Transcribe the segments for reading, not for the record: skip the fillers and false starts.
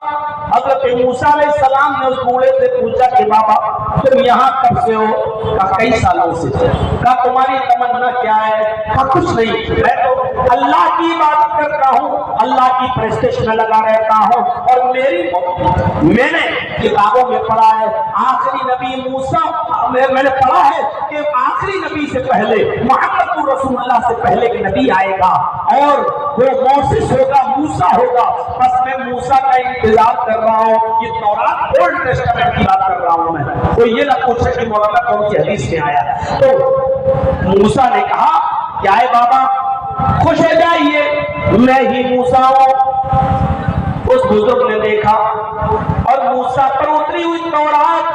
حضرت موسیٰ علیہ السلام نے اس بوڑھے سے پوچھا کہ بابا تم یہاں کب سے ہو؟ کہا کئی سالوں سے۔ کہا تمہاری تمنا کیا ہے؟ کہا کچھ نہیں، میں تو اللہ کی عبادت کرتا ہوں، اللہ کی پرستش میں لگا رہتا ہوں، اور میں نے کتابوں میں پڑھا ہے آخری نبی موسیٰ، میں نے پڑھا ہے کہ آخری نبی سے پہلے محمد رسول اللہ سے پہلے کہ نبی آئے گا اور وہ موسیٰ ہوگا، موسیٰ ہوگا، بس میں موسیٰ کا انتظار کر رہا ہوں۔ یہ تورات اولڈ ٹیسٹمنٹ کی بات کر رہا ہوں میں، تو یہ نہ پوچھے کہ مولانا کون سی حدیث میں آیا۔ تو موسیٰ نے کہا کیا ہے بابا، خوش ہو جائیے، میں ہی موسیٰ ہوں۔ اس بزرگ نے دیکھا اور موسیٰ پر اتری ہوئی تورات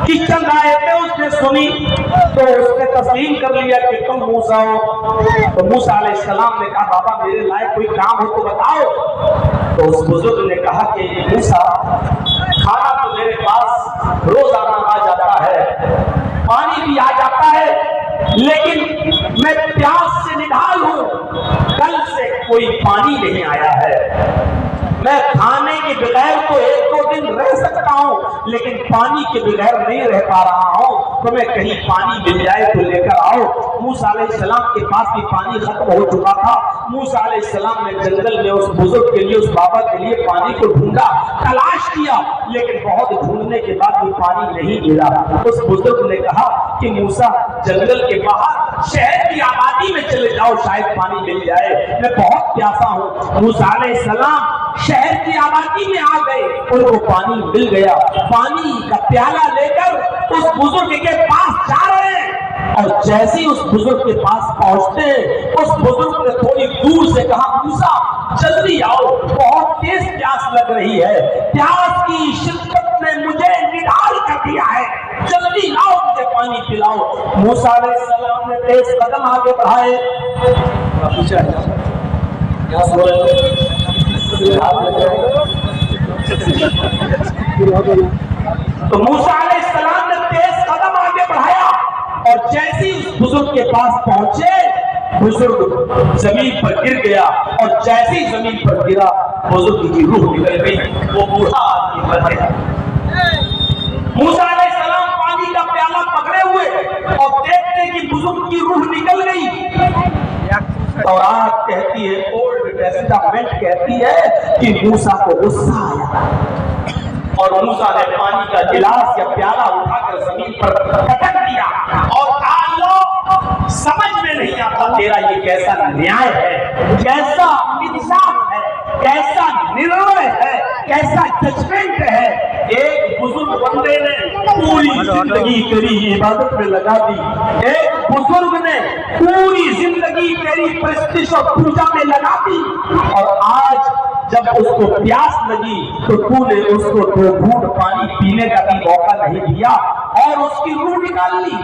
کی چند آیتیں اس نے سنی تو اس نے تسلیم کر لیا کہ تم موسیٰ ہو۔ تو موسیٰ علیہ السلام نے کہا بابا میرے لائق کوئی کام ہو تو بتاؤ۔ تو اس بزرگ نے کہا کہ موسیٰ کھانا تو میرے پاس روزانہ آ جاتا ہے، پانی بھی آ جاتا ہے، لیکن میں پیاس سے نڈھال ہوں، کل سے کوئی پانی نہیں آیا ہے۔ میں کھانے کے بغیر تو ایک دو دن رہ سکتا ہوں، لیکن پانی کے بغیر نہیں رہ پا رہا ہوں، تو میں کہیں پانی مل جائے تو لے کر آؤ۔ موسیٰ علیہ السلام کے پاس بھی پانی ختم ہو چکا تھا۔ موسیٰ علیہ السلام نے جنگل میں اس بزرگ کے لیے، اس بابا کے لیے پانی کو ڈھونڈا، تلاش کیا، لیکن بہت ڈھونڈنے کے بعد بھی پانی نہیں ملا۔ اس بزرگ نے کہا کہ موسیٰ جنگل کے باہر شہر کی آبادی میں چلے جاؤ، شاید پانی مل جائے، میں بہت پیاسا ہوں۔ موسیٰ علیہ السلام شہر کی آبادی میں آ گئے، ان کو پانی مل گیا، پانی کا پیالہ لے کر اس بزرگ کے پاس جا رہے ہیں، اور جیسے اس بزرگ کے پاس پہنچتے اس بزرگ نے تھوڑی دور سے کہا موسیٰ جلدی آؤ، بہت تیز پیاس لگ رہی ہے، پیاس کی شدت نے مجھے نڈھال کر دیا ہے، جلدی لاؤ مجھے پانی پلاؤ۔ موسیٰ علیہ السلام نے تیز قدم آگے بڑھائے، تو موسیٰ علیہ السلام نے تیز قدم آگے بڑھایا، اور جیسے اس بزرگ کے پاس پہنچے بزرگ زمین پر گر گیا، اور جیسے زمین پر گرا بزرگ کی روح نکل گئی، وہ بوڑھا آدمی مر گیا۔ موسیٰ علیہ السلام پانی کا پیالہ پکڑے ہوئے اور دیکھتے کہ بزرگ کی روح نکل گئی۔ تورات کہتی ہے، اولڈ ٹیسٹمنٹ کہتی ہے کہ موسیٰ کو غصہ آیا، اور موسیٰ نے پانی کا گلاس یا پیالہ اٹھا کر زمین پر پٹک دیا اور کہا اللہ سمجھ میں نہیں آتا تیرا یہ کیسا نیائے ہے، کیسا انصاف ہے، کیسا نرنے ہے، کیسا ججمنٹ ہے۔ ایک بزرگ بندے نے پوری زندگی تیری عبادت میں لگا دی، ایک بزرگ نے پوری زندگی تیری پرستش اور پوجا میں لگا دی، اور آج جب اس کو پیاس لگی تو تو نے اس کو 2 گھونٹ پانی پینے کا بھی موقع نہیں دیا اور اس کی روح نکال لی۔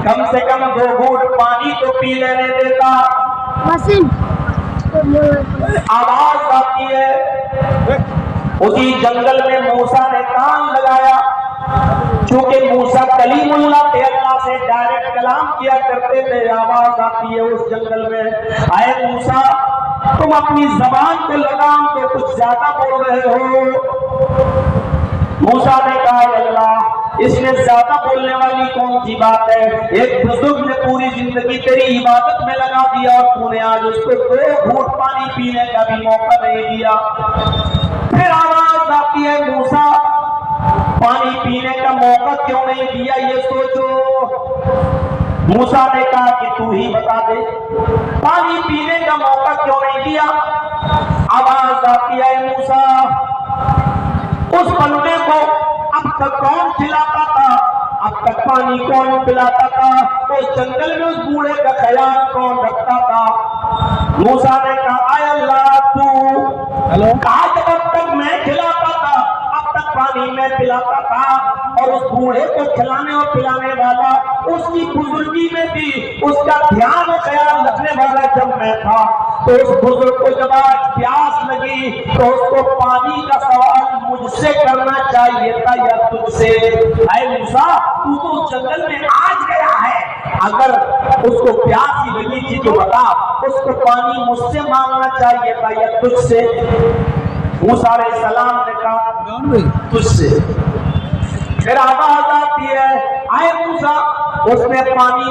کم سے کم 2 گھونٹ پانی تو پی لینے دیتا۔ آواز آتی ہے، اسی جنگل میں موسیٰ نے کان لگایا، چونکہ موسیٰ کلیم اللہ تھے، اللہ سے ڈائریکٹ کلام کیا کرتے تھے۔ آواز آتی ہے اس جنگل میں، اے موسیٰ تم اپنی زبان پہ لگام تو کچھ زیادہ بول رہے ہو۔ موسیٰ نے کہا اللہ اس میں زیادہ بولنے والی کون سی بات ہے؟ ایک بزرگ نے پوری زندگی تیری عبادت میں لگا دیا اور تو نے آج اس کو 2 گھونٹ پانی پینے کا بھی موقع نہیں دیا۔ پھر آواز آتی ہے موسیٰ پانی پینے کا موقع کیوں نہیں دیا یہ سوچو۔ موسیٰ نے کہا کہ تو ہی بتا دے پانی پینے کا موقع کیوں نہیں دیا۔ آواز آتی ہے موسیٰ اس بندے کو اب تک کون کھلاتا تھا، اب تک پانی کون پلاتا تھا، اس جنگل میں اس بوڑھے کا خیال کون رکھتا تھا؟ موسیٰ نے کہا اے اللہ تو کہا جب اب تک میں کھلاتا تھا، اب تک پانی میں پلاتا تھا، اور اس بوڑھے کو کھلانے اور پلانے والا اس کی بزرگی میں بھی اس کا دھیان و خیال رکھنے والا جب میں تھا، تو اس بزرگ کو جب آج پیاس لگی تو اس کو پانی کا سوال مجھ سے کرنا چاہیے تھا یا تجھ سے؟ اے موسیٰ تو جنگل میں آج گیا ہے، اگر اس کو پیاس ہی لگی تھی تو بتا، اس کو پانی مجھ سے مانگنا چاہیے تھا یا تجھ سے؟ موسیٰ علیہ السلام نے کہا تجھ سے، پھر آواز آتی ہے آئے موسیٰ، اس نے پانی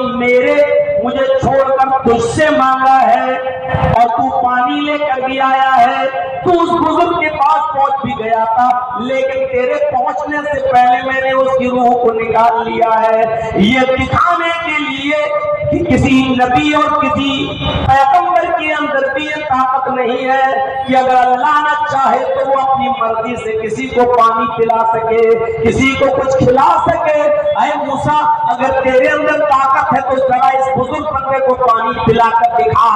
مجھے چھوڑ کر تجھ سے مانگا ہے اور تو پانی لے کر بھی آیا ہے، تو اس بزرگ کے پاس پہنچ بھی گیا تھا، لیکن تیرے پہنچنے سے پہلے میں نے اس کی روح کو نکال لیا ہے، یہ دکھانے کے لیے کہ کسی نبی اور کسی پیغمبر کے اندر بھی یہ طاقت نہیں ہے کہ اگر اللہ نہ چاہے تو وہ اپنی مرضی سے کسی کو پانی پلا سکے، کسی کو کچھ کھلا سکے۔ اے موسیٰ، اگر تیرے اندر طاقت ہے تو ذرا اس بزرگ بندے کو پانی پلا کر دکھا۔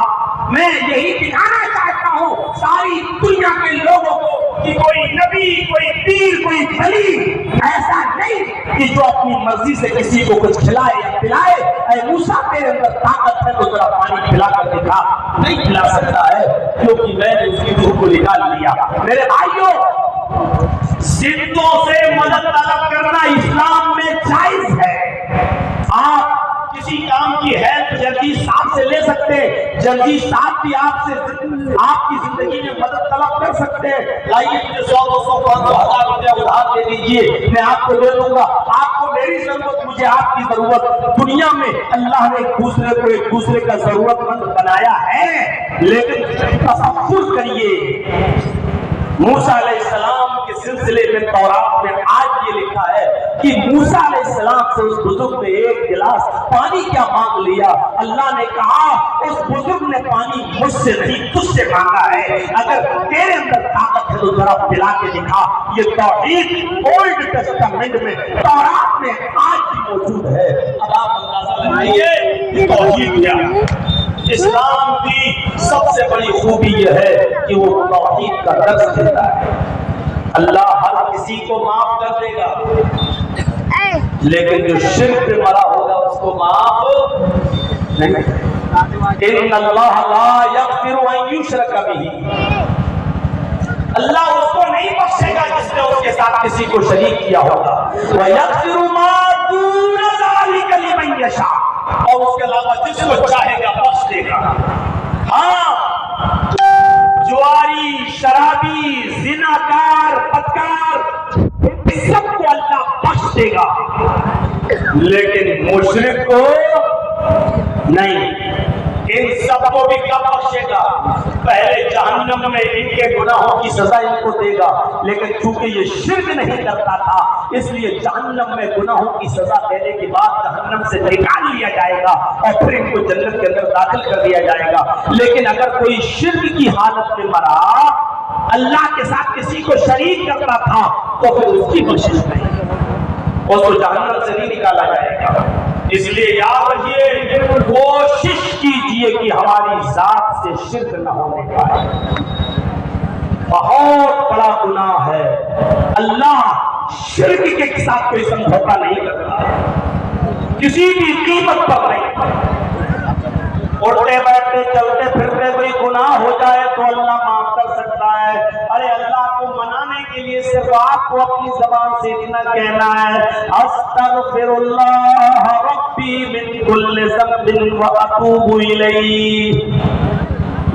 میں یہی دکھانا چاہتا ہوں ساری دنیا کے لوگوں کو کہ کوئی نبی، کوئی پیر، کوئی ولی ایسا نہیں کہ جو اپنی مرضی سے کسی کو کچھ کھلائے یا پلائے۔ اے موسیٰ، تیرے اندر طاقت ہے تو ذرا پانی پلا کر دکھا۔ نہیں پلا سکتا ہے کیونکہ میں نے اس کی روح کو نکال لیا۔ میرے بھائیوں، زندوں سے مدد طلب کرنا اسلام میں جائز ہے۔ آپ کسی کام کی ہیلپ جرجی صاحب سے لے سکتے ہیں، جرجی صاحب بھی آپ کی زندگی میں مدد طلب کر سکتے ہیں۔ لائیے مجھے 100 200 500 1000 روپیہ ادھار دے دیجیے، میں آپ کو دے دوں گا۔ آپ کو میری ضرورت، مجھے آپ کی ضرورت۔ دنیا میں اللہ نے ایک دوسرے کا ضرورت مند بنایا ہے، لیکن تصور کریے موسیٰ علیہ السلام کے سلسلے میں تورات میں آج یہ لکھا ہے کہ موسیٰ علیہ السلام سے اس بزرگ نے ایک گلاس پانی کیا مانگ لیا۔ اللہ نے کہا اس بزرگ نے پانی مجھ سے نہیں تجھ سے مانگا ہے، اگر تیرے اندر طاقت ہے تو ذرا پلا کے دکھا۔ یہ توحید اولڈ ٹیسٹامنٹ میں، تورات میں آج بھی موجود ہے۔ اب آپ اندازہ لگائیے یہ توحید کیا ہے۔ اسلام کی سب سے بڑی خوبی یہ ہے کہ وہ توحید کا درس دیتا ہے۔ اللہ ہر کسی کو معاف کر دے گا، لیکن جو شرک پہ مرا ہوگا اس کو معاف نہیں۔ ان اللہ لا یغفر ان یشرک بہ، اللہ اس کو نہیں بخشے گا جس نے اس کے ساتھ کسی کو شریک کیا ہوگا۔ وَيَغْفِرُ مَا دُونَ ذَلِكَ لِمَن يَشَاءُ، اور اس کے علاوہ جس کو چاہے گا بخش دے گا۔ ہاں، جواری، شرابی، زناکار، بدکار، سب کو اللہ بخش دے گا، لیکن مشرک کو نہیں۔ ان سب کو بھی کب بخشے گا؟ پہلے جہنم میں ان کے گناہوں کی سزا ان کو دے گا، لیکن چونکہ یہ شرک نہیں کرتا تھا اس لیے جہنم میں گناہوں کی سزا دینے کے بعد جہنم سے نکال لیا جائے گا اور پھر ان کو جنت کے اندر داخل کر دیا جائے گا۔ لیکن اگر کوئی شرک کی حالت میں مرا، اللہ کے ساتھ کسی کو شریک کرتا تھا، تو پھر اس کی بخشش نہیں، اس کو جہنم سے نہیں نکالا جائے گا۔ اس لیے یاد رکھیے، کوشش کیجئے کہ ہماری ذات سے شرک نہ ہونے پائے۔ بہت بڑا گناہ ہے، اللہ شرک کے ساتھ کوئی سمجھوتا نہیں کرتا، کسی بھی قیمت پر نہیں۔ اٹھتے بیٹھتے چلتے پھرتے کوئی گناہ ہو جائے تو اللہ معاف کر سکتا ہے۔ ارے اللہ کو منانے کے لیے صرف آپ کو اپنی زبان سے اتنا کہنا ہے، استغفر اللہ ربی من کل ذنب واتوب الیہ،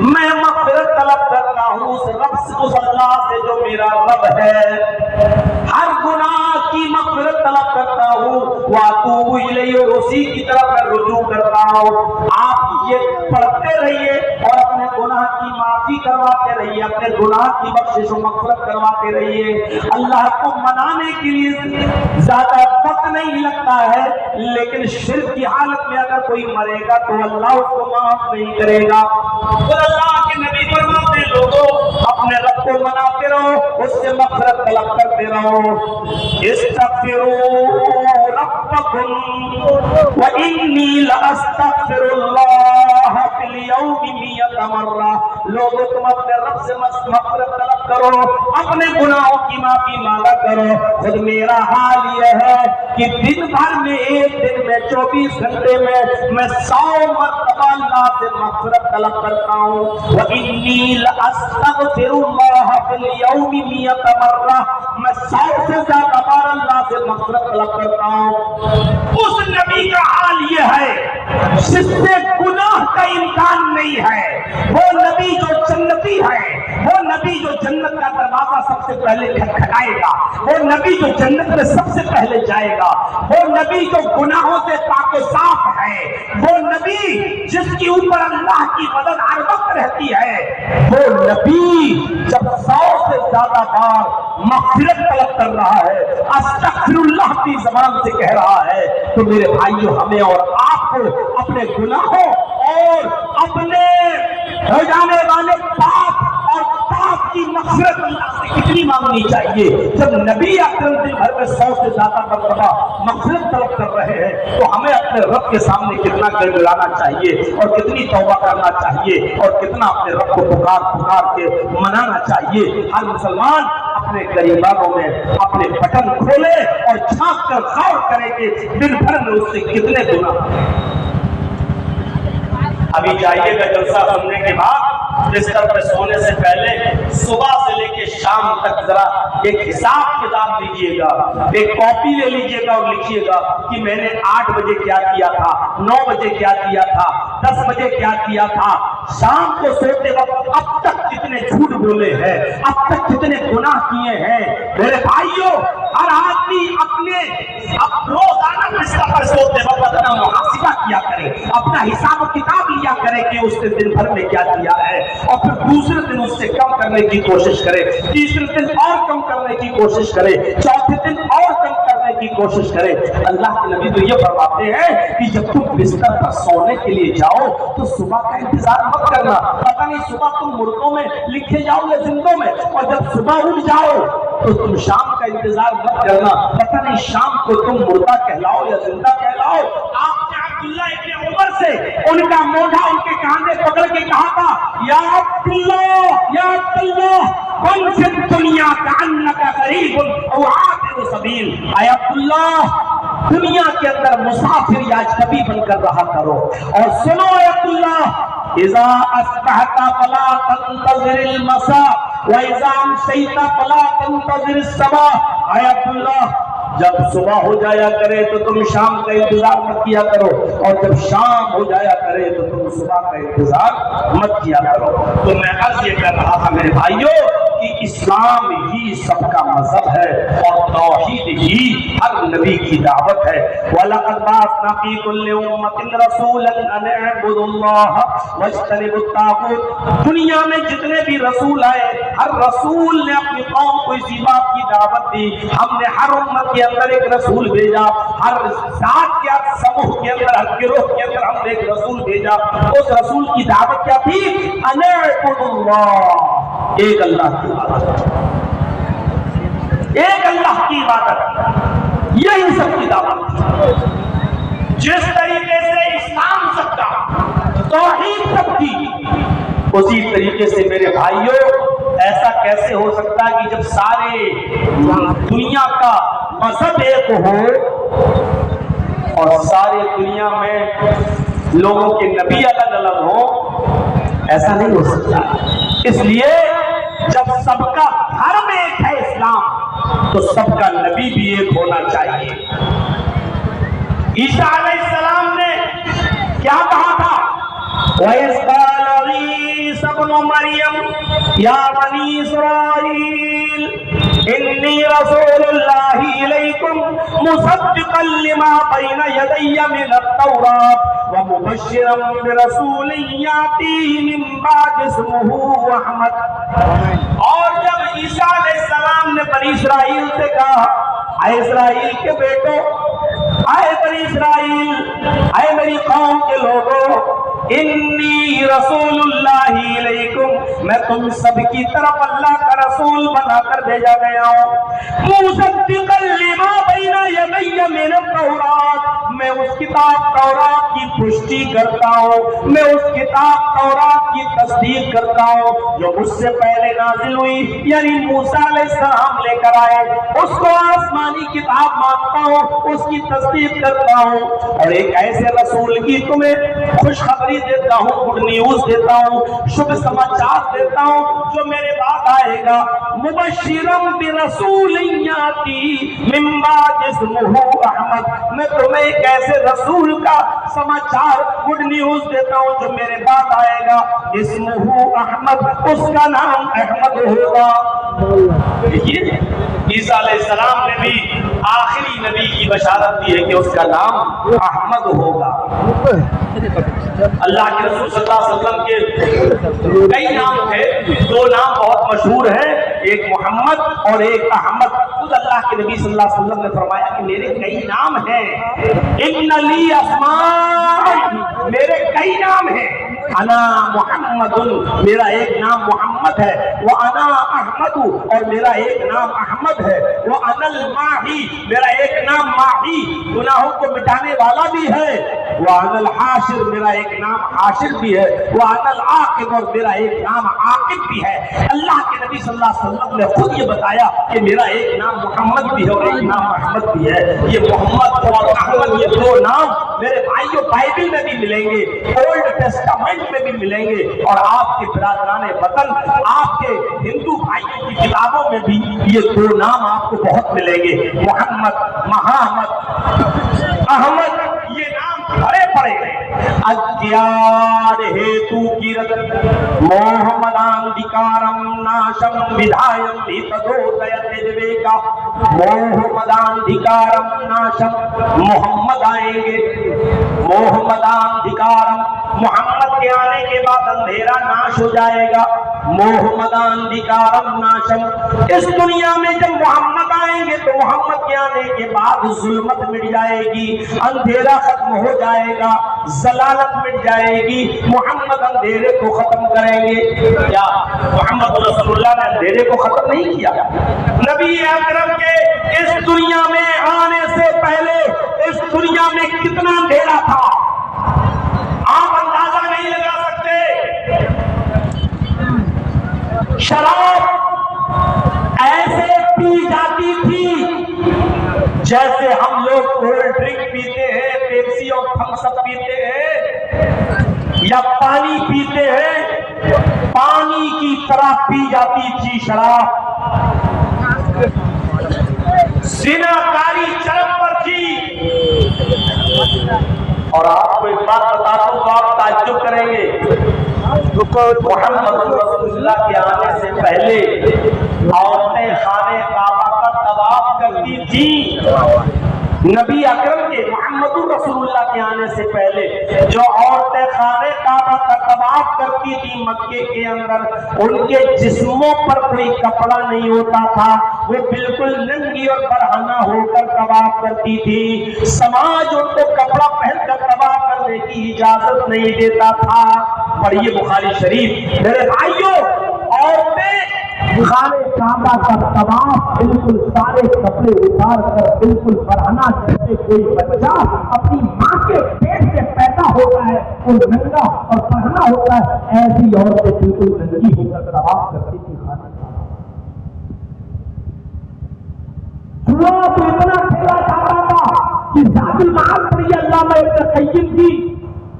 میں مغفرت طلب کرتا ہوں اس رب سے، اس اللہ سے جو میرا رب ہے، ہر گناہ کی مغفرت طلب کرتا ہوں، واتوب الیہ، اور اسی کی طرف میں رجوع کرتا ہوں۔ آپ یہ پڑھتے رہیے اور اپنے گناہ کی معافی کرواتے رہیے، اپنے گناہ کی بخشش و مغفرت کرواتے رہیے۔ اللہ کو منانے کے لیے زیادہ وقت نہیں لگتا ہے، لیکن شرک کی حالت میں اگر کوئی مرے گا تو اللہ اس کو معاف نہیں کرے گا۔ اللہ کے نبی فرماتے ہیں لوگوں اپنے رب کو مناتے رہو، اس سے مغفرت طلب کرتے رہو۔ استغفروا ربکم وانی لاستغفر اللہ فی اليوم 100 مرہ، لوگوں تم اپنے رب سے مغفرت طلب کرو، اپنے گناہوں کی معافی مانگا کرو۔ خود میرا حال یہ ہے کہ دن بھر میں، ایک دن میں 24 گھنٹے میں 100 مرتبہ اللہ سے مغفرت طلب کرتا ہوں۔ وَإِنِّي لَأَسْتَغْفِرُ اللَّهَ فِي الْيَوْمِ 100 مرہ، میں 100 سے زیادہ بار اللہ سے مغفرت طلب کرتا ہوں۔ اس نبی کا حال یہ ہے جس سے گناہ کا امکان نہیں ہے۔ وہ نبی جو جنتی ہے، وہ نبی جو جنت کا دروازہ سب سے پہلے کھٹکھٹائے گا، وہ نبی جو جنت میں سب سے پہلے جائے گا، وہ نبی جو گناہوں سے پاک و صاف ہے، وہ نبی جس کے اوپر اللہ کی مدد ہر وقت رہتی ہے، وہ نبی جب 100 سے زیادہ بار مغفرت طلب کر رہا ہے، استغفر اللہ کی زبان سے کہہ رہا ہے، تو میرے بھائیو ہمیں اور آپ کو اپنے گناہوں اور اپنے ہو جانے والے پاپ اور پاپ کی مغفرت اللہ سے کتنی مانگنی چاہیے؟ جب نبی اکرم دن بھر میں 100 سے زیادہ مرتبہ مغفرت طلب کر رہے ہیں تو ہمیں اپنے رب کے سامنے کتنا گڑگڑانا چاہیے اور کتنی توبہ کرنا چاہیے اور کتنا اپنے رب کو پکار کے منانا چاہیے۔ ہر مسلمان اپنے غریبانوں میں اپنے بٹن کھولے اور جھانک کر غور کرے کہ دن بھر میں اس سے کتنے گناہ۔ ابھی جائیے گا جلسہ سننے کے بعد بستر پر سونے سے پہلے صبح سے لے کے شام تک ذرا ایک حساب کتاب لیجیے گا، ایک کاپی لے لیجیے گا اور لکھیے گا کہ میں نے 8 بجے کیا کیا تھا، 9 بجے کیا کیا تھا، 10 بجے کیا کیا تھا، شام کو سوتے وقت اب تک کتنے جھوٹ بولے ہیں، اب تک کتنے گناہ کیے ہیں۔ میرے بھائیوں، ہر آدمی اپنے روزانہ بستر پر سوتے وقت اپنا محاسبہ کیا کرے، اپنا حساب و کتاب لیا کرے کہ اس نے دن بھر میں کیا کیا ہے، اور پھر دوسرے دن اس سے کم کرنے کی کوشش کرے، تیسرے دن اور کم کرنے کی کوشش کرے، چوتھے دن اور کم کرنے کی کوشش کرے۔ اللہ کے نبی تو یہ فرماتے ہیں کہ جب تم بستر پر سونے کے لیے جاؤ تو صبح کا انتظار مت کرنا، پتہ نہیں صبح تم مردوں میں لکھے جاؤ یا زندوں میں، اور جب صبح اٹھ جاؤ تو تم شام کا انتظار مت کرنا، پتہ نہیں شام کو تم مردہ کہلاؤ یا زندہ کہلاؤ۔ آپ نے عبداللہ ابن عمر سے ان کا موڈھا ان کے کاندھے پکڑ کے کہا تھا، یا عبداللہ کن فی الدنیا کأنک غریب او عابر سبیل، اے عبداللہ دنیا کے اندر مسافر یا اجنبی بن کر رہا کرو، اور سنو اے عبداللہ، اذا اصبحت فلا تنتظر المساء واذا امسیت فلا تنتظر الصباح، اے عبداللہ جب صبح ہو جایا کرے تو تم شام کا انتظار مت کیا کرو، اور جب شام ہو جایا کرے تو تم صبح کا انتظار مت کیا کرو۔ تو میں عرض یہ کر رہا تھا میرے بھائیوں کہ اسلام ہی سب کا مذہب ہے اور توحید ہی ہر نبی کی دعوت ہے۔ وَلَقَدْ بَعَثْنَا فِي كُلِّ أُمَّةٍ رَسُولًا أَنِ اعْبُدُوا اللَّهَ وَاجْتَنِبُوا الطَّاغُوتَ، دنیا میں جتنے بھی رسول آئے ہر رسول نے اپنی قوم کو اسی بات کی دعوت دی۔ ہم نے ہر امت کے اندر ایک رسول بھیجا، ہر ذات کے سموہ کے اندر، ہر گروہ کے اندر ہم نے ایک رسول بھیجا۔ اس رسول کی دعوت کیا تھی؟ ان اعبدوا اللہ، ایک اللہ کی عبادت، ایک اللہ کی عبادت، یہی سب کی دعوت تھی۔ جس طریقے سے اسلام سب کا، توحید سب کی، اسی طریقے سے میرے بھائیوں ایسا کیسے ہو سکتا ہے کہ جب سارے دنیا کا مذہب ایک ہو اور سارے دنیا میں لوگوں کے نبی الگ الگ ہوں؟ ایسا نہیں ہو سکتا۔ اس لیے جب سب کا دھرم ایک ہے اسلام، تو سب کا نبی بھی ایک ہونا چاہیے۔ عیسیٰ علیہ السلام نے کیا کہا تھا؟ وَإِذْ قَالَ عِيسَى ابْنُ مَرْيَمَ يَا بَنِي إِسْرَائِيلَ إِنِّي رَسُولُ اللَّهِ إِلَيْكُمْ مُصَدِّقًا لِمَا بَيْنَ يَدَيَّ مِنَ التَّوْرَاةِ وَمُبَشِّرًا بِرَسُولٍ يَأْتِي مِن بَعْدِي اسْمُهُ أَحْمَدُ۔ اور جب عیسیٰ علیہ السلام نے بنی اسرائیل سے کہا، اے اسرائیل کے بیٹو، اے بنی اسرائیل، اے میری قوم کے لوگوں، انی رسول اللہ علیکم، میں تم سب کی طرف اللہ کا رسول بنا کر بھیجا گیا ہوں۔ مصدقا لما بین یدی من التوراۃ، میں اس کتاب تورات کی پشتی کرتا ہوں، میں اس کتاب تورات کی تصدیق کرتا ہوں جو مجھ سے پہلے نازل ہوئی، یعنی موسیٰ علیہ السلام لے کر آئے، اس کو آسمانی کتاب مانتا ہوں، اس کی تصدیق کرتا ہوں، اور ایک ایسے رسول کی تمہیں خوشخبری دیتا ہوں، گڈ نیوز دیتا ہوں، شبھ سماچار دیتا ہوں جو میرے بعد آئے گا۔ مبشرم برسول یاتی من بعد اسمہ احمد. میں تمہیں ایک ایسے رسول کا سماچار گڈ نیوز دیتا ہوں جو میرے بعد آئے گا. اسمہ احمد, اس کا نام احمد ہوگا. دیکھیے عیسیٰ علیہ السلام نے بھی آخری نبی کی بشارت دی ہے کہ اس کا نام احمد ہوگا. اللہ کے رسول صلی اللہ علیہ وسلم کے کئی نام تھے, دو نام بہت مشہور ہیں, ایک محمد اور ایک احمد. خود اللہ کے نبی صلی اللہ علیہ وسلم نے فرمایا کہ میرے کئی نام ہیں, ان لی اسماء, میرے کئی نام ہیں. انا محمد, میرا ایک نام محمد ہے. وانا احمد, اور میرا ایک نام احمد ہے. وانا الماحی, میرا ایک نام ماحی, گناہوں کو مٹانے والا بھی ہے. وانا الحاشر, میرا ایک نام حاشر بھی ہے. وانا العاقب, اور میرا ایک نام عاقب بھی ہے. اللہ کے نبی صلی اللہ علیہ وسلم نے خود یہ بتایا کہ میرا ایک نام محمد بھی ہے اور ایک نام احمد بھی ہے. یہ محمد اور احمد, یہ دو نام میرے بھائیوں بائبل میں بھی ملیں گے, اولڈ ٹیسٹامنٹ میں بھی ملیں گے, اور آپ کے برادران وطن, آپ کے ہندو بھائیوں کی کتابوں میں بھی یہ دو نام آپ کو بہت ملیں گے. محمد, محمد, احمد, یہ نام بڑے پڑے ہیں. اجیار ہیتو کیرت محمداندھیکارم ناشم ودھایم بھیتدودیتیجویکا. محمداندھیکارم ناشم, محمد آئیں گے. محمداندھیکارم, محمد کے آنے کے بعد اندھیرا ناش ہو جائے گا. محمداندھیکارم ناشم, اس دنیا میں جب محمد آئیں گے تو محمد کے آنے کے بعد ظلمت مٹ جائے گی, اندھیرا ختم ہو جائے گا, ضلالت مٹ جائے گی. محمد اندھیرے کو ختم کریں گے. کیا محمد رسول اللہ نے اندھیرے کو ختم نہیں کیا؟ نبی اکرم کے اس دنیا میں آنے سے پہلے اس دنیا میں کتنا اندھیرا تھا آپ اندازہ نہیں لگا سکتے. شراب ایسے پی جاتی تھی جیسے ہم لوگ کولڈ ڈرنک پیتے ہیں, پیپسی اور تھمس اپ پیتے ہیں یا پانی پیتے ہیں, پانی کی طرح پی جاتی تھی شراب. زناکاری چرم پر تھی. اور آپ کو ایک بات بتاتا ہوں تو آپ تعجب کریں گے, محمد رسول اللہ کے آنے سے پہلے عورتیں خانے کعبہ کا طواف کرتی تھی. نبی اکرم کے محمد رسول اللہ کے آنے سے پہلے جو عورتیں خانے کعبہ کا طواف کرتی تھی مکے کے اندر, ان کے جسموں پر کوئی کپڑا نہیں ہوتا تھا, وہ بالکل ننگی اور برہنہ ہو کر طواف کرتی تھی. سماج ان کو کپڑا پہن کر طواف کرنے کی اجازت نہیں دیتا تھا. پڑھیے بخاری شریف. میرے بھائیوں, عورتیں خانے کعبہ کا طواف بالکل سارے کپڑے اتار کر بالکل برہنہ, جیسے کوئی بچہ اپنی ماں کے پیٹ سے پیدا ہوتا ہے وہ ننگا اور برہنہ ہوتا ہے, ایسی عورتیں بالکل ننگی ہو کر طواف کرتی تھی خانے کعبہ. جوا تو اتنا کھیلا جاتا تھا کہ زاد المعاد رضی اللہ عنہ قیم تھی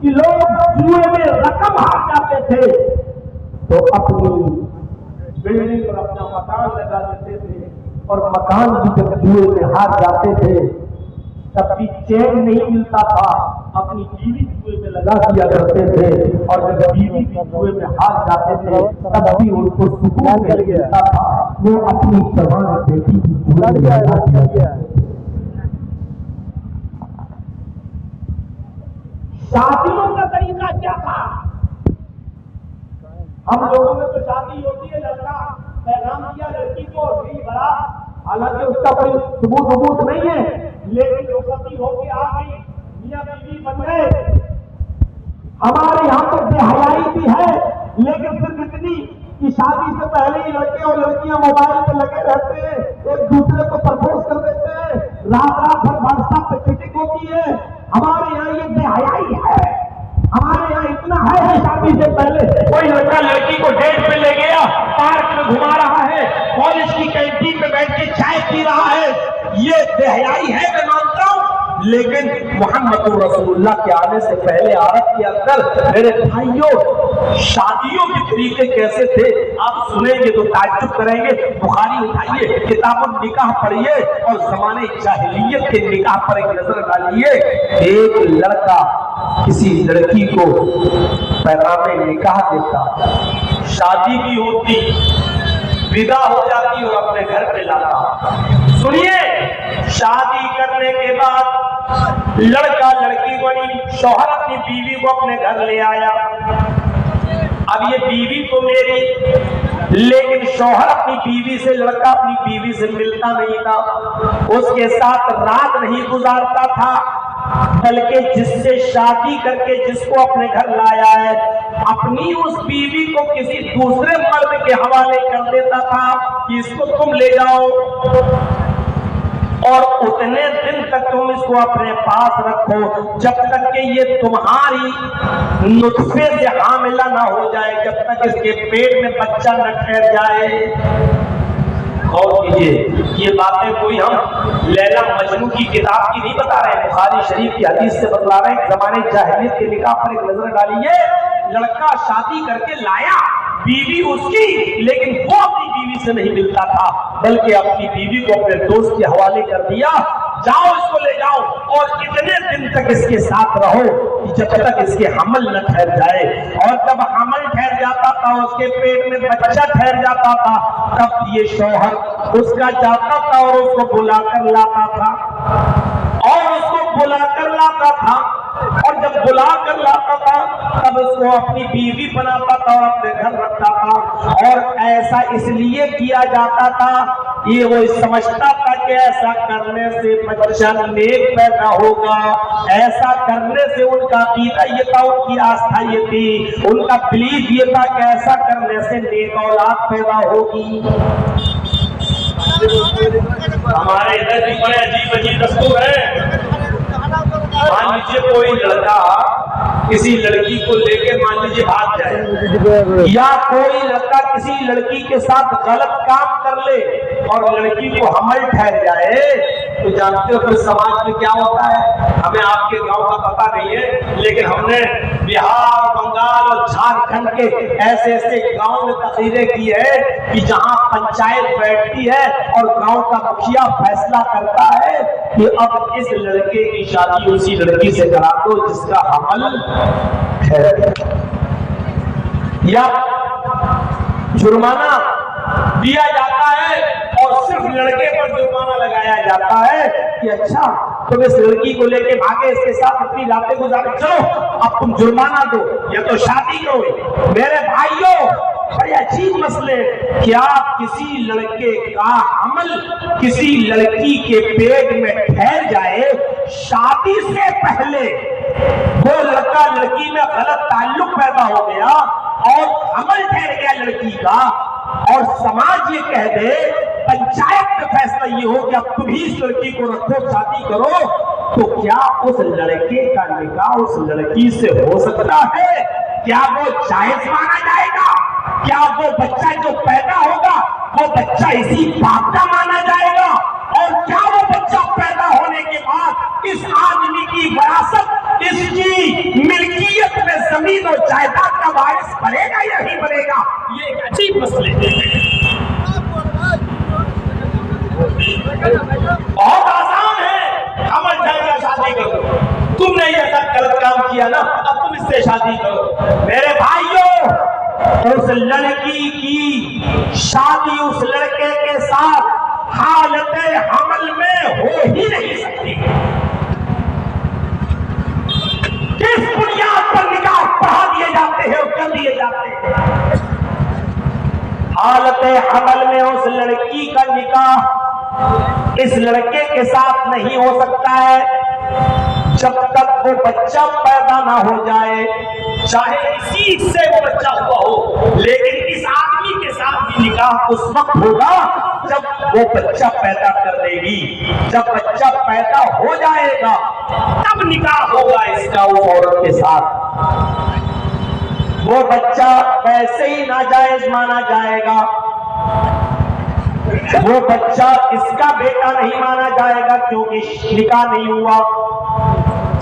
کہ لوگ جوئے میں رقم ہار جاتے تھے تو اپنی بلڈنگ پر اپنا مکان لگا دیتے تھے, اور مکان بھی جب جوئے میں ہار جاتے تھے تب بھی چین نہیں ملتا تھا, اپنی بیوی جوئے میں لگا دیا کرتے تھے, اور جب بیوی بھی جوئے میں ہار جاتے تھے تب بھی ان کو سکون مل گیا تھا, وہ اپنی جوان بیٹی کی جوئے میں لگا دیا گیا. شادیوں کا طریقہ کیا تھا؟ ہم لوگوں میں تو شادی ہوتی ہے, لڑکا پیغام دیا لڑکی کو اور گئی برات, حالانکہ اس کا کوئی ثبوت نہیں ہے, لیکن جو غلطی ہو کے آ گئی میاں بیوی بن گئے. ہمارے یہاں تو بے حیائی بھی ہے, لیکن صرف اتنی کہ شادی سے پہلے ہی لڑکے اور لڑکیاں موبائل پہ لگے رہتے ہیں, ایک دوسرے کو پرپوز کر دیتے ہیں, رات بھر واٹس ایپ پہ چیٹنگ ہوتی ہے. ہمارے یہاں یہ بے حیائی ہے. ہمارے یہاں اتنا ہے شادی سے پہلے کوئی لڑکا لڑکی کو ڈیٹ پہ لے گیا, پارک میں گھما رہا ہے, کالج کی کینٹین میں بیٹھ کے چائے پی رہا ہے. یہ بے حیائی ہے, میں مانتا ہوں, لیکن محمد رسول اللہ کے آنے سے پہلے عرب کے اندر میرے بھائیوں شادیوں کے طریقے کیسے تھے آپ سنیں گے تو تعجب کریں گے. بخاری اٹھائیے, کتاب النکاح پڑھیے اور زمانے جاہلیت کے نکاح پر ایک نظر ڈالیے. ایک لڑکا کسی لڑکی کو پیغام نکاح دیتا, شادی بھی ہوتی, ودا ہو جاتی اور اپنے گھر پہ لاتا. سنیے, شادی کرنے کے بعد لڑکا لڑکی بنی, شوہر اپنی بیوی کو اپنے گھر لے آیا. اب یہ بیوی تو میری, لیکن شوہر اپنی بیوی سے, لڑکا اپنی بیوی سے ملتا نہیں تھا, اس کے ساتھ رات نہیں گزارتا تھا, بلکہ جس سے شادی کر کے جس کو اپنے گھر لایا ہے اپنی اس بیوی کو کسی دوسرے مرد کے حوالے کر دیتا تھا کہ اس کو تم لے جاؤ اور اتنے دن تک تم اس کو اپنے پاس رکھو جب تک کہ یہ تمہاری نطفے سے حاملہ نہ ہو جائے, جب تک اس کے پیٹ میں بچہ نہ ٹھہر جائے. اور یہ باتیں کوئی ہم لیلا مجنون کی کتاب کی نہیں بتا رہے ہیں, بخاری شریف کی حدیث سے بتلا رہے ہیں. زمانے جاہلیت کے نکاح پر ایک نظر ڈالیے. لڑکا شادی کر کے لایا, بیوی اس کی, لیکن وہ اپنی بیوی سے نہیں ملتا تھا بلکہ اپنی بیوی کو اپنے دوست کے حوالے کر دیا, جاؤ اس کو لے جاؤ اور اتنے دن تک اس کے ساتھ رہو جب تک اس کے حمل نہ ٹھہر جائے. اور جب حمل ٹھہر جاتا تھا, اس کے پیٹ میں بچہ ٹھہر جاتا تھا, تب یہ شوہر اس کا جاتا تھا اور اس کو بلا کر لاتا تھا, اور اس کو بلا کر لاتا تھا, اور جب بلا کر لاتا تھا تب اس کو اپنی بیوی بناتا تھا اور اپنے گھر رکھتا تھا. اور ایسا اس لیے کیا جاتا تھا, یہ وہ سمجھتا تھا کہ ایسا کرنے سے بچہ نیک پیدا ہوگا, ایسا کرنے سے ان کا عقیدہ یہ تھا, ان کی آستھا یہ تھی, ان کا بلیف یہ تھا کہ ایسا کرنے سے نیک اولاد پیدا ہوگی. ہمارے ادھر بھی بڑے عجیب عجیب دستور ہیں. مان لیجیے کوئی لڑکا کسی لڑکی کو لے کے مان لیجیے بھاگ جائے, یا کوئی لڑکا کسی لڑکی کے ساتھ غلط کام کر لے اور لڑکی کو حمل ٹھہر جائے, تو جانتے ہو پھر سماج میں کیا ہوتا ہے. ہمیں آپ کے گاؤں کا پتہ نہیں ہے, لیکن ہم نے بہار, بنگال اور جھارکھنڈ کے ایسے ایسے گاؤں میں تقریریں کی ہے کہ جہاں پنچایت بیٹھتی ہے اور گاؤں کا مکھیا فیصلہ کرتا ہے کہ اب اس لڑکے کی شادی اسی لڑکی سے کرا دو جس کا حمل ٹھہر گیا, یا جرمانہ دیا جاتا ہے اور صرف لڑکے پر جرمانہ لگایا جاتا ہے کہ اچھا تم اس لڑکی کو لے کے بھاگے, اس کے ساتھ اپنی راتیں گزارے, چلو اب تم جرمانہ دو یا تو شادی کرو. میرے بھائیوں بڑے عجیب مسئلے, کیا کسی لڑکے کا حمل کسی لڑکی کے پیٹ میں ٹھہر جائے شادی سے پہلے, وہ لڑکا لڑکی میں غلط تعلق پیدا ہو گیا اور حمل ٹھہر گیا لڑکی کا, اور سماج یہ کہہ دے, پنچایت کا فیصلہ یہ ہو کہ اب تم ہی اس لڑکی کو رکھو, شادی کرو, تو کیا اس لڑکے کا نکاح اس لڑکی سے ہو سکتا ہے؟ کیا وہ جائز مانا جائے گا؟ کیا وہ بچہ جو پیدا ہوگا وہ بچہ اسی باپ کا مانا جائے گا؟ اور کیا وہ بچہ پیدا ہونے کے بعد اس آدمی کی وراثت, اس کی ملکیت میں زمین و جائیداد کا وارث بنے گا یا نہیں بنے گا؟ یہ ایک عجیب مسئلے ہیں. بہت آسان ہے, حمل ٹھہر گیا شادی کرو, تم نے یہ سب غلط کام کیا نا, اب تم اس سے شادی کرو. میرے بھائیوں, اس لڑکی کی شادی اس لڑکے کے ساتھ حالت حمل میں ہو ہی نہیں سکتی. کس بنیاد پر نکاح پڑھا دیے جاتے ہیں اور کر دیے جاتے ہیں؟ حالت حمل میں اس لڑکی کا نکاح اس لڑکے کے ساتھ نہیں ہو سکتا ہے جب تک وہ بچہ پیدا نہ ہو جائے, چاہے اسی سے وہ بچہ ہوا ہو, لیکن اس آدمی کے ساتھ بھی نکاح اس وقت ہوگا جب وہ بچہ پیدا کر دے گی. جب بچہ پیدا ہو جائے گا تب نکاح ہوگا اس کا اس عورت کے ساتھ. وہ بچہ ویسے ہی ناجائز مانا جائے گا, وہ بچہ اس کا بیٹا نہیں مانا جائے گا کیونکہ نکاح نہیں ہوا.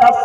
10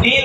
3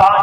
5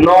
9